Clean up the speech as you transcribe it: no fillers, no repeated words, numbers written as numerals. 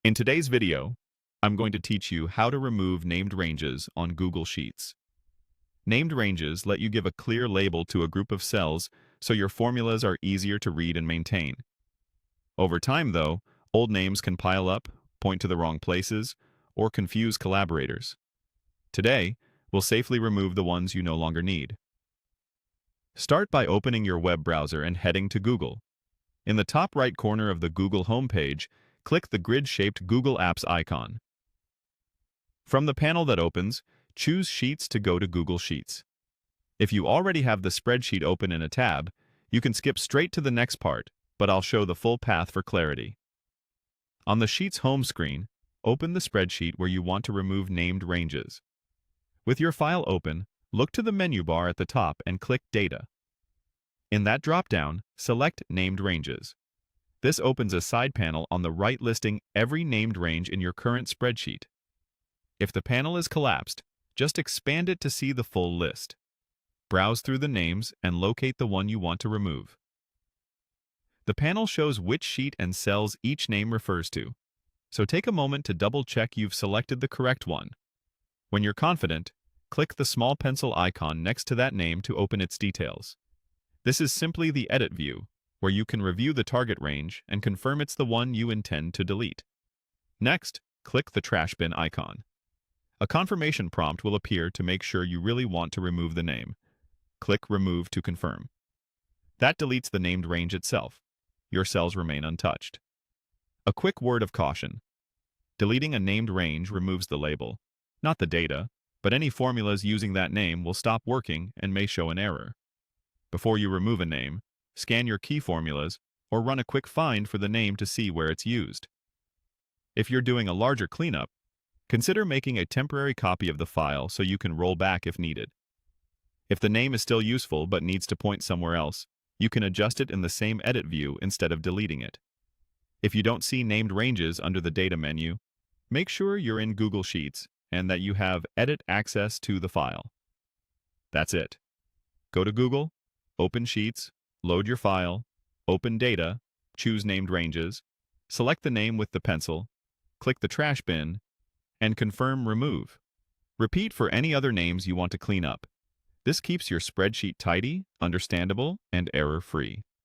In today's video, I'm going to teach you how to remove named ranges on Google Sheets. Named ranges let you give a clear label to a group of cells so your formulas are easier to read and maintain. Over time, though, old names can pile up, point to the wrong places, or confuse collaborators. Today, we'll safely remove the ones you no longer need. Start by opening your web browser and heading to Google. In the top right corner of the Google homepage, click the grid-shaped Google Apps icon. From the panel that opens, choose Sheets to go to Google Sheets. If you already have the spreadsheet open in a tab, you can skip straight to the next part, but I'll show the full path for clarity. On the Sheets home screen, open the spreadsheet where you want to remove named ranges. With your file open, look to the menu bar at the top and click Data. In that drop-down, select Named Ranges. This opens a side panel on the right listing every named range in your current spreadsheet. If the panel is collapsed, just expand it to see the full list. Browse through the names and locate the one you want to remove. The panel shows which sheet and cells each name refers to, so take a moment to double-check you've selected the correct one. When you're confident, click the small pencil icon next to that name to open its details. This is simply the Edit view, where you can review the target range and confirm it's the one you intend to delete. Next, click the trash bin icon. A confirmation prompt will appear to make sure you really want to remove the name. Click Remove to confirm. That deletes the named range itself. Your cells remain untouched. A quick word of caution. Deleting a named range removes the label, not the data, but any formulas using that name will stop working and may show an error. Before you remove a name, scan your key formulas or run a quick find for the name to see where it's used. If you're doing a larger cleanup, consider making a temporary copy of the file so you can roll back if needed. If the name is still useful but needs to point somewhere else, you can adjust it in the same edit view instead of deleting it. If you don't see named ranges under the Data menu, make sure you're in Google Sheets and that you have edit access to the file. That's it. Go to Google, open Sheets, load your file, open Data, choose named ranges, select the name with the pencil, click the trash bin, and confirm Remove. Repeat for any other names you want to clean up. This keeps your spreadsheet tidy, understandable, and error-free.